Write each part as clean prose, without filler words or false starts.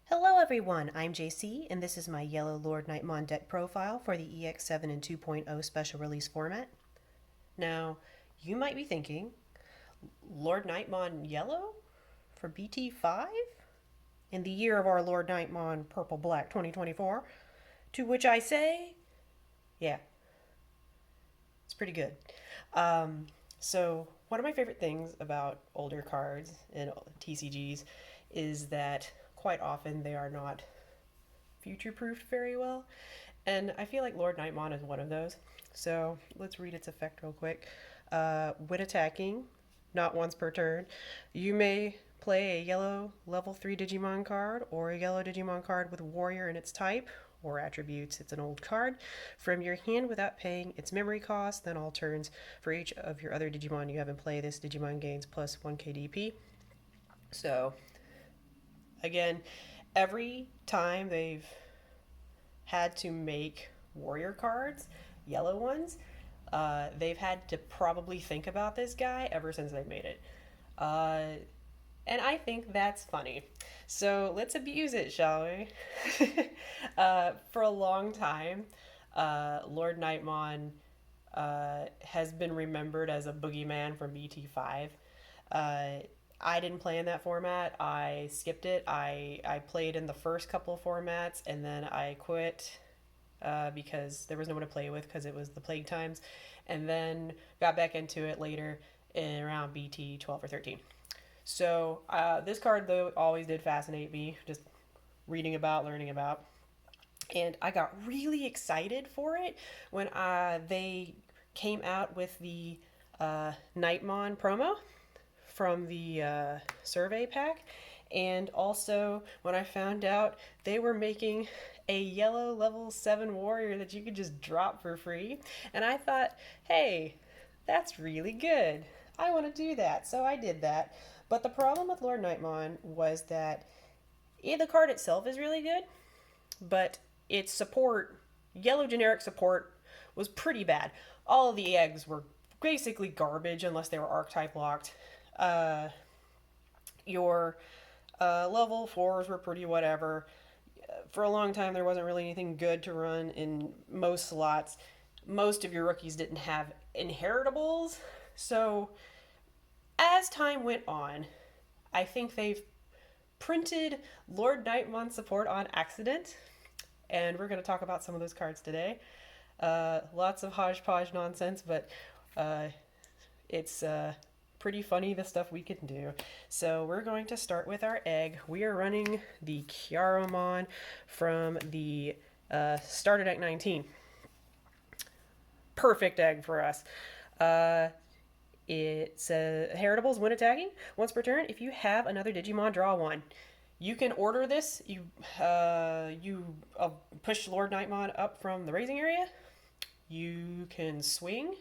Hello everyone, I'm JC, and this is my yellow LordKnightmon deck profile for the EX7 and 2.0 special release format. Now, you might be thinking, LordKnightmon yellow for BT5? In the year of our LordKnightmon Purple Black 2024? To which I say, yeah, it's pretty good. So one of my favorite things about older cards and TCGs is that quite often they are not future-proofed very well, and I feel like LordKnightmon is one of those. So let's read its effect real quick. When attacking, not once per turn, you may play a yellow level 3 Digimon card or a yellow Digimon card with warrior in its type or attributes. It's an old card from your hand without paying its memory cost. Then all turns for each of your other Digimon you have in play, this Digimon gains plus 1 KDP. So again, every time they've had to make warrior cards, yellow ones, they've had to probably think about this guy ever since they made it. And I think that's funny. So let's abuse it, shall we? For a long time, LordKnightmon has been remembered as a boogeyman from BT5. I didn't play in that format. I skipped it. I played in the first couple of formats, and then I quit because there was no one to play with because it was the plague times, and then got back into it later in around BT 12 or 13. So this card, though, always did fascinate me, just reading about, learning about. And I got really excited for it when they came out with the Knightmon promo from the survey pack. And also when I found out they were making a yellow level 7 warrior that you could just drop for free. And I thought, hey, that's really good. I want to do that. So I did that. But the problem with LordKnightmon was that the card itself is really good, but its support, yellow generic support, was pretty bad. All of the eggs were basically garbage unless they were archetype locked. Your level 4s were pretty whatever. For a long time, there wasn't really anything good to run in most slots. Most of your rookies didn't have inheritables, so as time went on, I think they've printed LordKnightmon support on accident, and we're going to talk about some of those cards today. Lots of hodgepodge nonsense, but it's pretty funny the stuff we can do. So we're going to start with our egg. We are running the Kyaromon from the starter deck 19. Perfect egg for us. It's heritables when attacking once per turn. If you have another Digimon, draw one. You can order this. You push LordKnightmon up from the raising area. You can swing.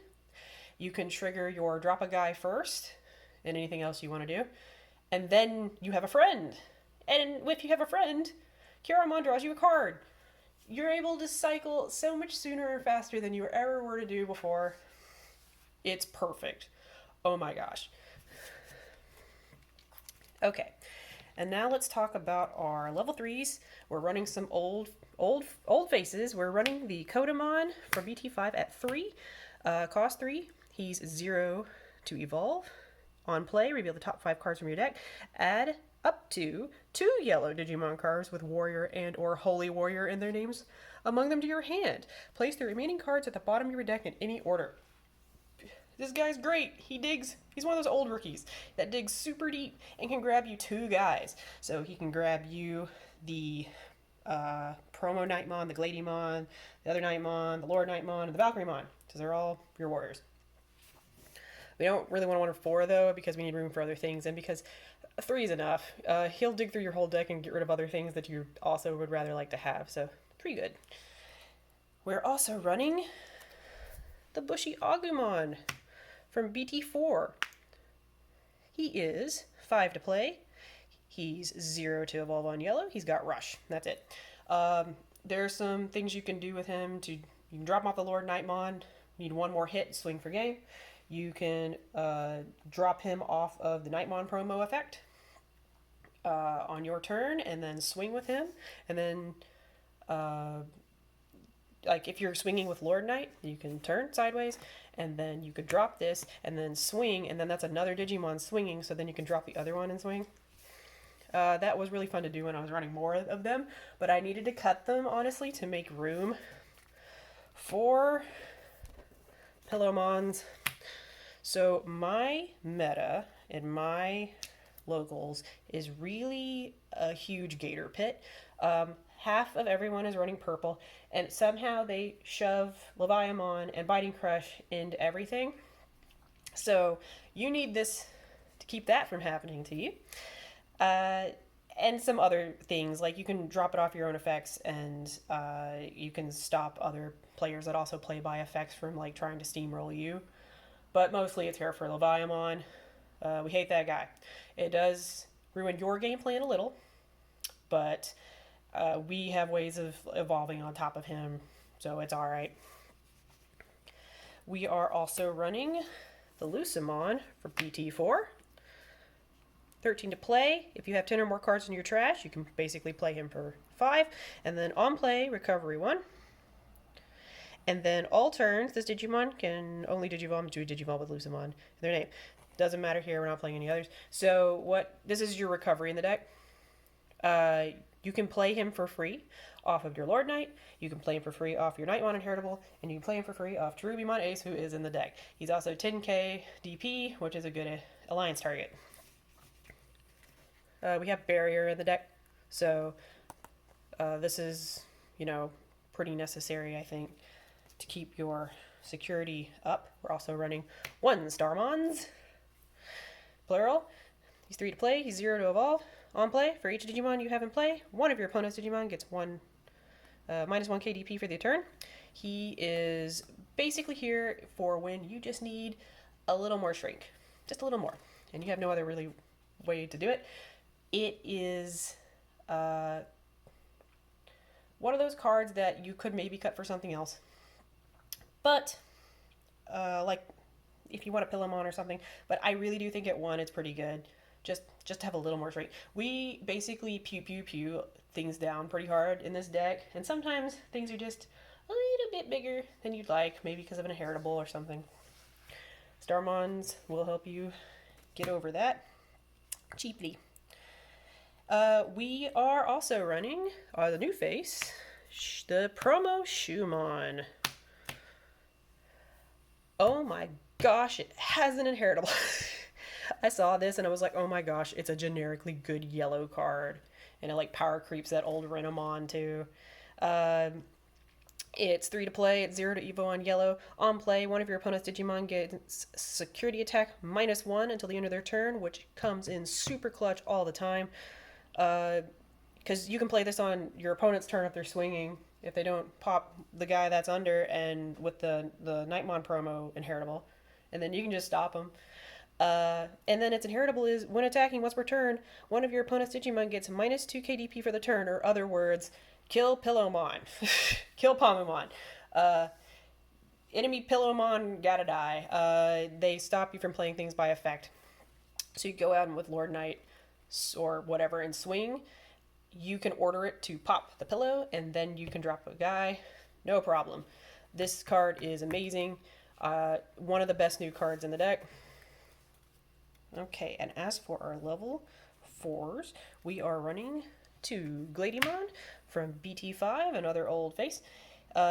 You can trigger your drop a guy first, and anything else you want to do, and then you have a friend. And if you have a friend, Kyaromon draws you a card. You're able to cycle so much sooner and faster than you ever were to do before. It's perfect. Oh my gosh. Okay, and now let's talk about our level 3s. We're running some old faces. We're running the Kotemon for BT5 at 3. Cost 3. He's 0 to evolve. On play, reveal the top 5 cards from your deck. Add up to 2 yellow Digimon cards with Warrior and or Holy Warrior in their names among them to your hand. Place the remaining cards at the bottom of your deck in any order. This guy's great. He's one of those old rookies that digs super deep and can grab you 2 guys. So he can grab you the promo Knightmon, the Gladimon, the other Knightmon, the LordKnightmon, and the Valkyrimon. So they're all your warriors. We don't really want to order 4 though because we need room for other things, and because 3 is enough. He'll dig through your whole deck and get rid of other things that you also would rather like to have. So pretty good. We're also running the BushiAgumon from BT4. He is 5 to play. He's 0 to evolve on yellow. He's got Rush. That's it. There's some things you can do with him. You can drop him off the LordKnightmon. You need 1 more hit, swing for game. You can drop him off of the Knightmon promo effect. on your turn and then swing with him. And then, like if you're swinging with Lord Knight, you can turn sideways and then you could drop this and then swing, and then that's another Digimon swinging, so then you can drop the other one and swing. That was really fun to do when I was running more of them, but I needed to cut them, honestly, to make room for Pillomons. So my meta in my locals is really a huge gator pit. Half of everyone is running purple, and somehow they shove Leviamon and Biting Crush into everything. So you need this to keep that from happening to you. And some other things, like you can drop it off your own effects, and you can stop other players that also play by effects from like trying to steamroll you. But mostly it's here for Leviamon. We hate that guy. It does ruin your game plan a little, but we have ways of evolving on top of him, so it's alright. We are also running the Lucemon for BT4. 13 to play. If you have 10 or more cards in your trash, you can basically play him for 5. And then on play, recovery 1. And then all turns, this Digimon can only Digivolve to a Digimon with Lucemon in their name. Doesn't matter here, we're not playing any others. So this is your recovery in the deck. You can play him for free off of your Lord Knight. You can play him for free off your Knightmon Inheritable, and you can play him for free off Cherubimon Ace, who is in the deck. He's also 10k DP, which is a good alliance target. We have Barrier in the deck, so this is, pretty necessary, I think, to keep your security up. We're also running 1 Starmons Plural. He's 3 to play, he's 0 to evolve. On play, for each Digimon you have in play, one of your opponent's Digimon gets minus 1 KDP for the turn. He is basically here for when you just need a little more shrink. Just a little more. And you have no other really way to do it. It is one of those cards that you could maybe cut for something else. But, like, if you want a Pillomon or something. But I really do think at 1 it's pretty good. Just to have a little more strength. We basically pew things down pretty hard in this deck, and sometimes things are just a little bit bigger than you'd like, maybe because of an inheritable or something. Starmons will help you get over that cheaply. We are also running the new face, the promo Shoemon. Oh my gosh, it has an inheritable. I saw this and I was like, oh my gosh, it's a generically good yellow card. And it like power creeps that old Renamon too. It's 3 to play, it's 0 to evo on yellow. On play, one of your opponent's Digimon gets security attack -1 until the end of their turn, which comes in super clutch all the time. Because you can play this on your opponent's turn if they're swinging, if they don't pop the guy that's under, and with the Knightmon promo inheritable. And then you can just stop them. And then its inheritable is, when attacking once per turn, one of your opponent's Digimon gets -2 KDP for the turn, or other words, kill Pillomon. Kill Pomamon. Enemy Pillomon gotta die. They stop you from playing things by effect. So you go out and with Lord Knight or whatever and swing, you can order it to pop the pillow, and then you can drop a guy. No problem. This card is amazing. One of the best new cards in the deck. Okay, and as for our level 4s, we are running 2 Gladimon from BT5, another old face.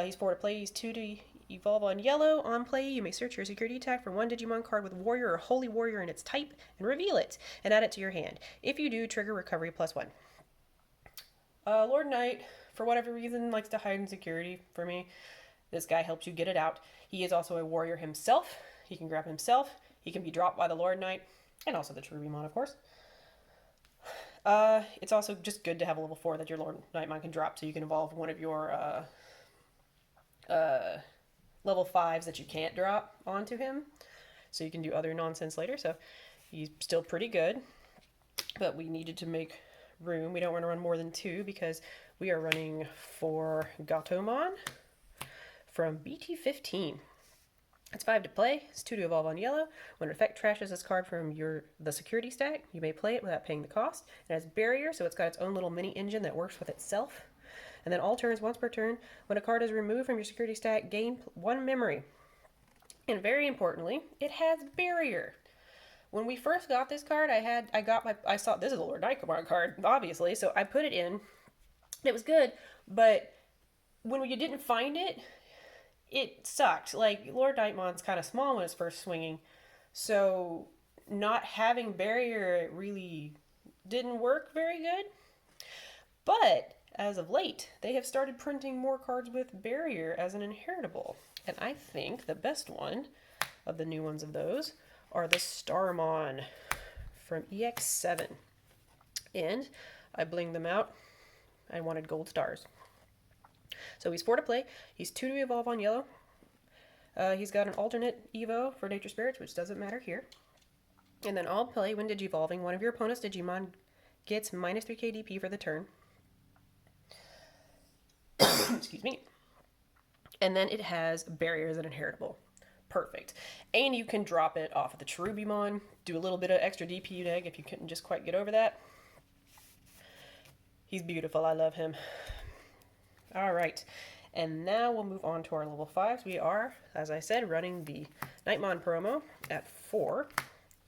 He's 4 to play, he's 2 to evolve on yellow. On play, you may search your security attack for 1 Digimon card with Warrior or Holy Warrior in its type and reveal it, and add it to your hand. If you do, trigger recovery +1. Lord Knight, for whatever reason, likes to hide in security for me. This guy helps you get it out. He is also a warrior himself. He can grab himself. He can be dropped by the Lord Knight. And also the Cherubimon, of course. It's also just good to have a level 4 that your Lord Knightmon can drop, so you can evolve one of your level 5s that you can't drop onto him. So you can do other nonsense later. So he's still pretty good. But we needed to make room. We don't want to run more than 2 because we are running for Gatomon from BT15. It's 5 to play. It's 2 to evolve on yellow. When an effect trashes this card from the security stack, you may play it without paying the cost. It has barrier, so it's got its own little mini engine that works with itself. And then all turns, once per turn, when a card is removed from your security stack, gain 1 memory. And very importantly, it has barrier. When we first got this card, I saw this is a LordKnightmon card, obviously, so I put it in. It was good, but when you didn't find it, it sucked. Like, LordKnightmon's kind of small when it's first swinging, so not having barrier really didn't work very good. But as of late, they have started printing more cards with barrier as an inheritable. And I think the best one of the new ones of those are the Starmon from EX7. And I blinged them out. I wanted gold stars. So he's 4 to play. He's 2 to evolve on yellow. He's got an alternate Evo for Nature Spirits, which doesn't matter here. And then all play, when Digivolving, one of your opponent's Digimon gets minus 3 KDP for the turn. Excuse me. And then it has barrier as an inheritable. Perfect. And you can drop it off of the Cherubimon, do a little bit of extra DP neg if you couldn't just quite get over that. He's beautiful. I love him. All right. And now we'll move on to our level 5s. We are, as I said, running the Knightmon promo at 4.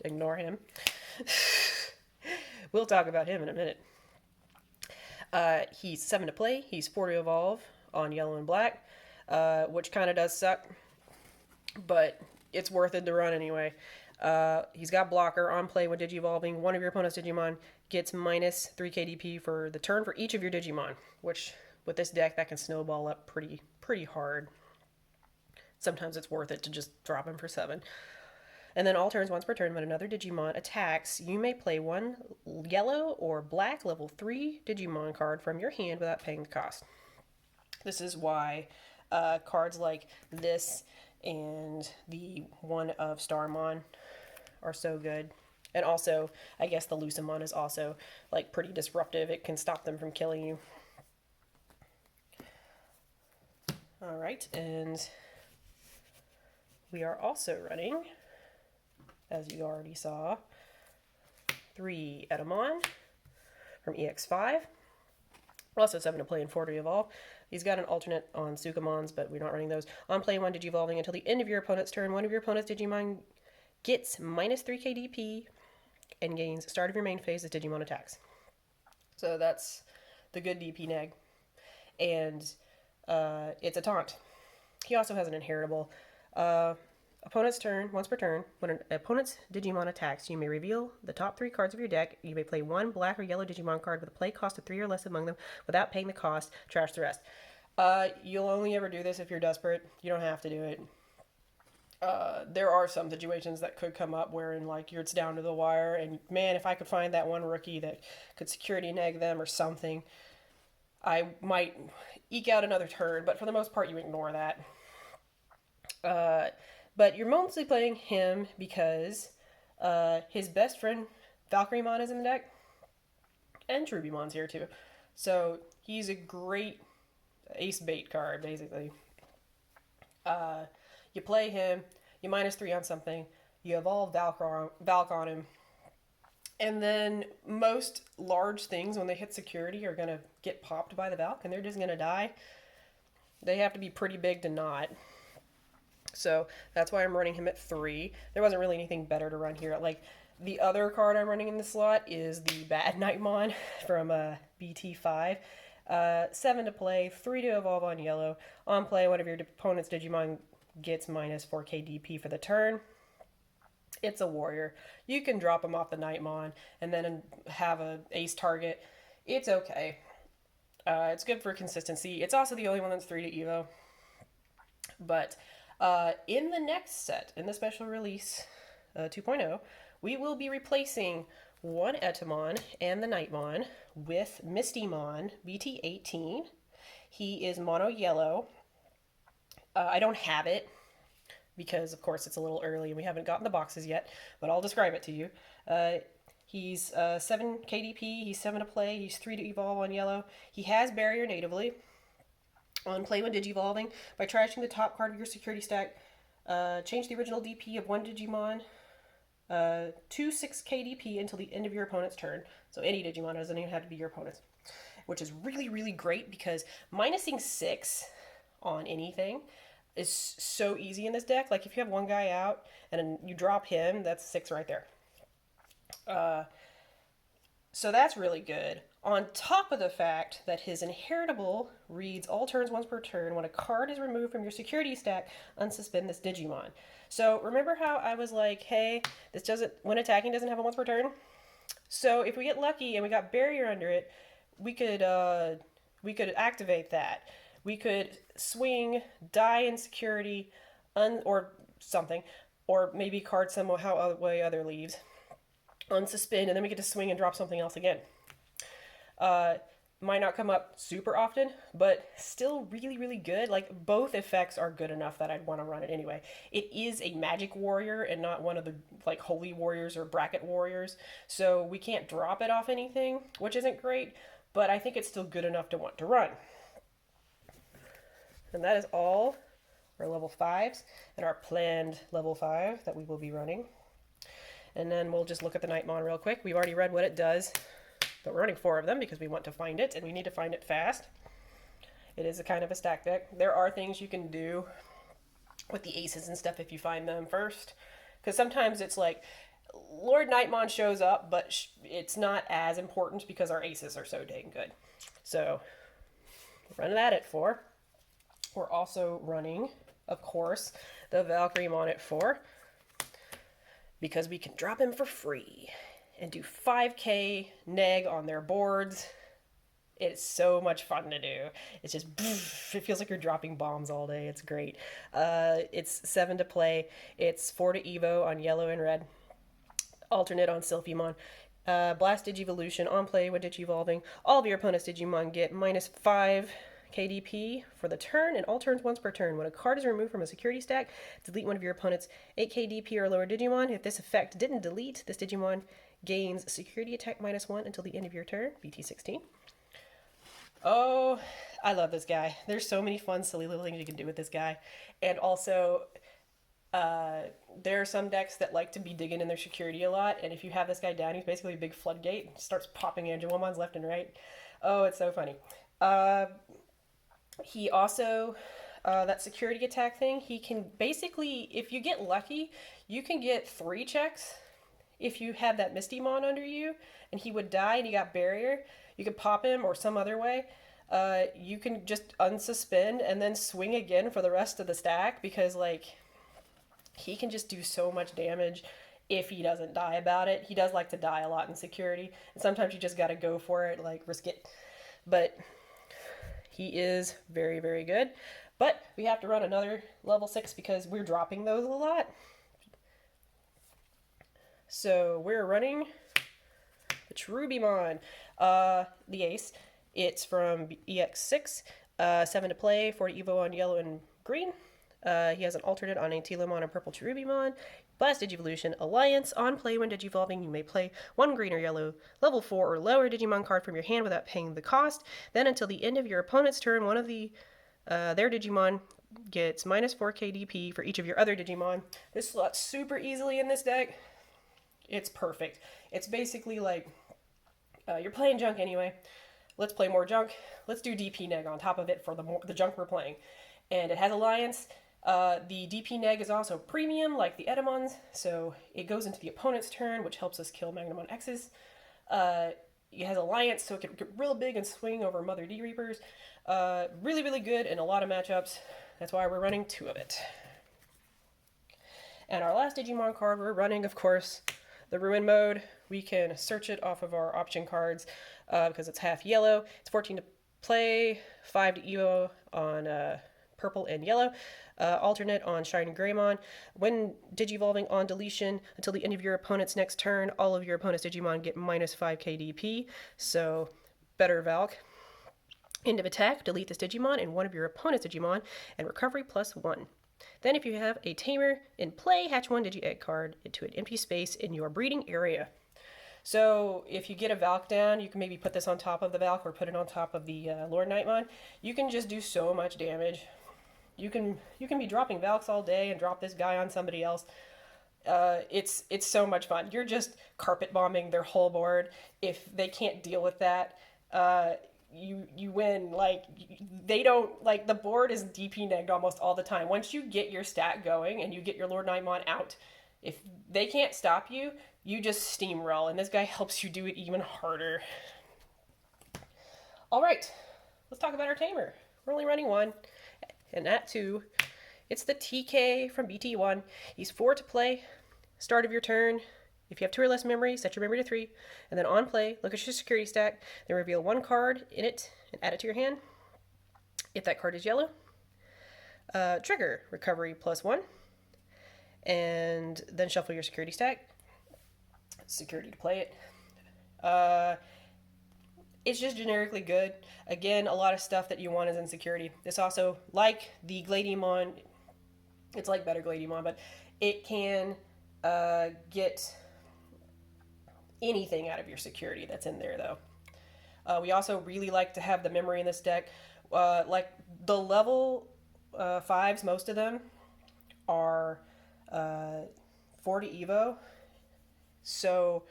Ignore him. We'll talk about him in a minute. He's 7 to play. He's 4 to evolve on yellow and black, which kind of does suck, but it's worth it to run anyway. He's got blocker on play when Digivolving. One of your opponent's Digimon gets minus 3 KDP for the turn for each of your Digimon, which with this deck that can snowball up pretty hard. Sometimes it's worth it to just drop him for 7. And then all turns, once per turn, when another Digimon attacks, you may play one yellow or black level 3 Digimon card from your hand without paying the cost. This is why cards like this and the one of Starmon are so good. And also, I guess the Lucemon is also like pretty disruptive. It can stop them from killing you. All right, and we are also running, as you already saw, 3 Etemon from EX5. Also 7 to play and 4 to evolve. He's got an alternate on Sukamons, but we're not running those. On play 1 Digivolving until the end of your opponent's turn. One of your opponent's Digimon gets minus 3 KDP and gains start of your main phase as Digimon attacks. So that's the good DP neg. And it's a taunt. He also has an inheritable. Opponent's turn, once per turn, when an opponent's Digimon attacks, you may reveal the top 3 cards of your deck. You may play one black or yellow Digimon card with a play cost of 3 or less among them without paying the cost. Trash the rest. You'll only ever do this if you're desperate. You don't have to do it. There are some situations that could come up wherein like it's down to the wire, and man, if I could find that one rookie that could security neg them or something, I might eke out another turn, but for the most part you ignore that. But you're mostly playing him because his best friend Valkyrimon is in the deck, and Cherubimon's here too. So he's a great ace bait card, basically. You play him, you minus 3 on something, you evolve Valk on him, and then most large things, when they hit security, are going to get popped by the Valk, and they're just going to die. They have to be pretty big to not. So that's why I'm running him at 3. There wasn't really anything better to run here. Like, the other card I'm running in the slot is the Bad Knightmon from BT5. 7 to play, 3 to evolve on yellow. On play, one of your opponent's Digimon gets minus 4 KDP for the turn. It's a warrior. You can drop him off the Knightmon and then have a ace target. It's okay. It's good for consistency. It's also the only one that's 3 to Evo. But in the next set, in the special release 2.0, we will be replacing one Etemon and the Knightmon with Mistymon BT18. He is mono yellow. I don't have it because, of course, it's a little early and we haven't gotten the boxes yet, but I'll describe it to you. He's 7 KDP, he's 7 to play, he's 3 to evolve on yellow. He has barrier natively. On play when Digivolving, by trashing the top card of your security stack, Change the original DP of one Digimon to 6 KDP until the end of your opponent's turn. So any Digimon, doesn't even have to be your opponent's. Which is really, really great because minusing 6 on anything is so easy in this deck. Like if you have one guy out and then you drop him, that's 6 right there. So that's really good. On top of the fact that his inheritable reads all turns once per turn. When a card is removed from your security stack, unsuspend this Digimon. So remember how I was like, hey, this doesn't, when attacking doesn't have a once per turn? So if we get lucky and we got barrier under it, we could activate that. We could swing, die in security, or something, or maybe card some way other leaves, unsuspend, and then we get to swing and drop something else again. Might not come up super often, but still really, really good. Like, both effects are good enough that I'd want to run it anyway. It is a magic warrior and not one of the, like, holy warriors or bracket warriors, so we can't drop it off anything, which isn't great, but I think it's still good enough to want to run. And that is all our level 5s and our planned level 5 that we will be running. And then we'll just look at the Knightmon real quick. We've already read what it does, but we're running 4 of them because we want to find it, and we need to find it fast. It is a kind of a stack deck. There are things you can do with the aces and stuff if you find them first, because sometimes it's like LordKnightmon shows up, but it's not as important because our aces are so dang good. So we're running that at 4. We're also running, of course, the Valkyrimon at 4 because we can drop him for free and do 5k neg on their boards. It's so much fun to do. It's just, it feels like you're dropping bombs all day. It's great. It's 7 to play. It's 4 to Evo on yellow and red. Alternate on Sylphimon. Blast Digivolution on play when Digivolving. All of your opponent's Digimon get -5 KDP for the turn, and all turns once per turn. When a card is removed from a security stack, delete one of your opponent's 8 KDP or lower Digimon. If this effect didn't delete, this Digimon gains security attack -1 until the end of your turn. BT16. Oh, I love this guy. There's so many fun, silly little things you can do with this guy. And also, there are some decks that like to be digging in their security a lot, and if you have this guy down, he's basically a big floodgate. Starts popping Angewomons left and right. Oh, it's so funny. He also, that security attack thing, he can basically, if you get lucky, you can get 3 checks. If you have that Mistymon under you, and he would die and he got barrier, you could pop him or some other way. You can just unsuspend and then swing again for the rest of the stack, because, like, he can just do so much damage if he doesn't die about it. He does like to die a lot in security, and sometimes you just gotta go for it, like, risk it. But he is very, very good. But we have to run another level 6 because we're dropping those a lot. So we're running the Cherubimon, the ace. It's from EX6, 7 to play, 4 to Evo on yellow and green. He has an alternate on a Pillomon and purple Cherubimon. Blast Digivolution Alliance. On play when Digivolving, you may play 1 green or yellow level 4 or lower Digimon card from your hand without paying the cost. Then until the end of your opponent's turn, one of their Digimon gets -4 KDP for each of your other Digimon. This slots super easily in this deck. It's perfect. It's basically like, you're playing junk anyway. Let's play more junk. Let's do DP neg on top of it for the junk we're playing. And it has Alliance. The DP neg is also premium, like the Etemons, so it goes into the opponent's turn, which helps us kill Magnamon X's. It has Alliance, so it can get real big and swing over Mother D Reapers. Really, really good in a lot of matchups. That's why we're running 2 of it. And our last Digimon card we're running, of course, the Ruin mode. We can search it off of our option cards because it's half yellow. It's 14 to play, 5 to Evo on purple and yellow. Alternate on ShineGreymon. When Digivolving on deletion until the end of your opponent's next turn, all of your opponent's Digimon get -5 KDP, so better Valk. End of attack, delete this Digimon and one of your opponent's Digimon, and recovery +1. Then if you have a Tamer in play, hatch 1 Digi-Egg card into an empty space in your breeding area. So if you get a Valk down, you can maybe put this on top of the Valk or put it on top of the LordKnightmon. You can just do so much damage. You can be dropping Valks all day and drop this guy on somebody else. It's so much fun. You're just carpet bombing their whole board. If they can't deal with that, you win. Like, they don't, like, the board is DP negged almost all the time. Once you get your stat going and you get your LordKnightmon out, if they can't stop you, you just steamroll, and this guy helps you do it even harder. All right, let's talk about our tamer. We're only running one, and that too, it's the TK from BT1. He's 4 to play. Start of your turn, if you have 2 or less memory, set your memory to 3, and then on play, look at your security stack, then reveal 1 card in it and add it to your hand. If that card is yellow, trigger recovery +1, and then shuffle your security stack. Security to play it. It's just generically good. Again, a lot of stuff that you want is in security. This also, like the Gladimon, it's like better Gladimon, but it can get anything out of your security that's in there, though. We also really like to have the memory in this deck. Like the level 5s, most of them are 40 Evo. So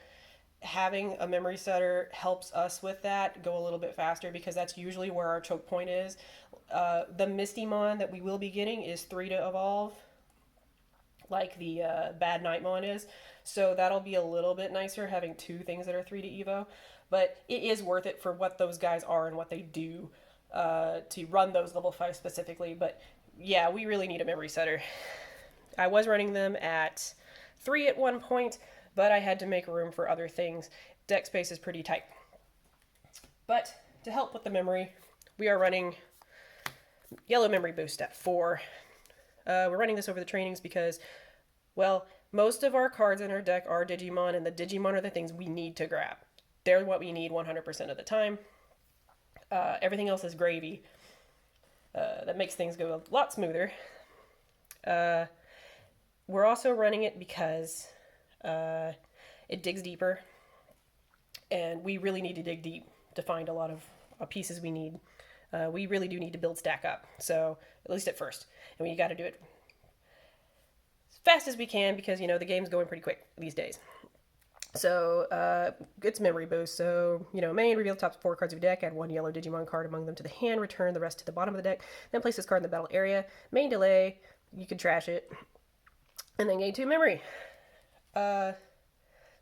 having a memory setter helps us with that go a little bit faster, because that's usually where our choke point is. The Mistymon that we will be getting is 3 to evolve, like the bad Knightmon is. So that'll be a little bit nicer having 2 things that are 3 to Evo. But it is worth it for what those guys are and what they do to run those level 5 specifically. But yeah, we really need a memory setter. I was running them at 3 at one point, but I had to make room for other things. Deck space is pretty tight. But to help with the memory, we are running yellow memory boost at 4. We're running this over the trainings because, well, most of our cards in our deck are Digimon, and the Digimon are the things we need to grab. They're what we need 100% of the time. Everything else is gravy. That makes things go a lot smoother. We're also running it because it digs deeper, and we really need to dig deep to find a lot of pieces we need. We really do need to build stack up, so at least at first, and we got to do it as fast as we can because, you know, the game's going pretty quick these days. So it's memory boost. So, you know, main, reveal the top 4 cards of your deck, add 1 yellow Digimon card among them to the hand, return the rest to the bottom of the deck, then place this card in the battle area. Main delay, you can trash it, and then gain 2 memory. So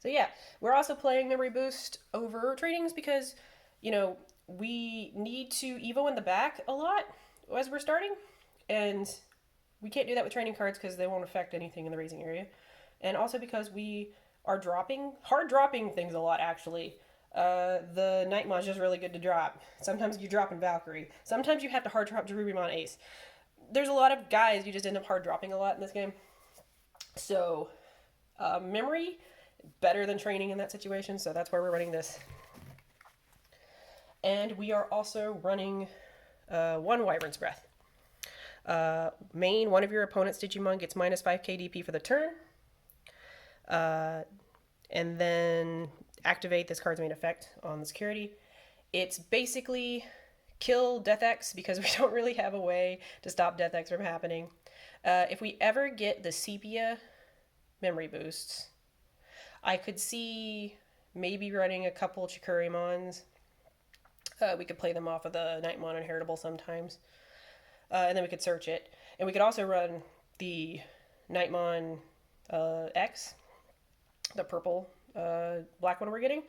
yeah, we're also playing memory boost over trainings because, you know, we need to Evo in the back a lot as we're starting, and we can't do that with training cards because they won't affect anything in the raising area, and also because we are hard dropping things a lot, actually. The Knightmon is just really good to drop. Sometimes you drop in Valkyrie. Sometimes you have to hard drop Cherubimon Ace. There's a lot of guys you just end up hard dropping a lot in this game. So, memory, better than training in that situation, so that's where we're running this. And we are also running 1 Wyvern's Breath. Main, one of your opponent's Digimon gets -5 KDP for the turn. And then activate this card's main effect on the security. It's basically kill Death X because we don't really have a way to stop Death X from happening. If we ever get the Sepia memory boosts, I could see maybe running a couple Chikurimons. We could play them off of the Knightmon Inheritable sometimes. And then we could search it. And we could also run the Knightmon X, the purple black one we're getting.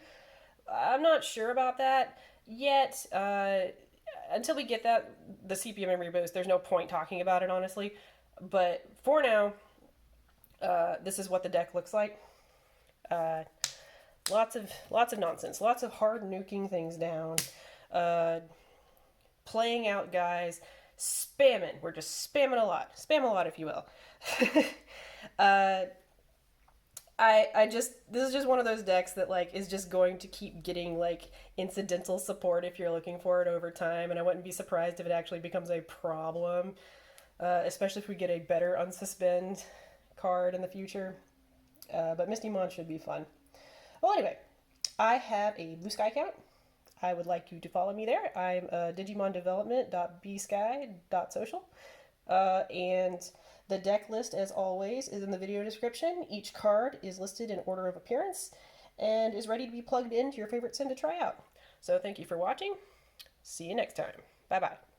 I'm not sure about that yet. Until we get that, the Sepia memory boost, there's no point talking about it, honestly. But for now, this is what the deck looks like. Lots of nonsense. Lots of hard nuking things down. Playing out guys. Spamming. We're just spamming a lot. Spam a lot, if you will. This is just one of those decks that, like, is just going to keep getting, like, incidental support if you're looking for it over time, and I wouldn't be surprised if it actually becomes a problem, especially if we get a better unsuspend card in the future. But Mistymon should be fun. Well, anyway, I have a Blue Sky account. I would like you to follow me there. I'm digimondevelopment.bsky.social. And the deck list, as always, is in the video description. Each card is listed in order of appearance and is ready to be plugged into your favorite sim to try out. So thank you for watching. See you next time. Bye-bye.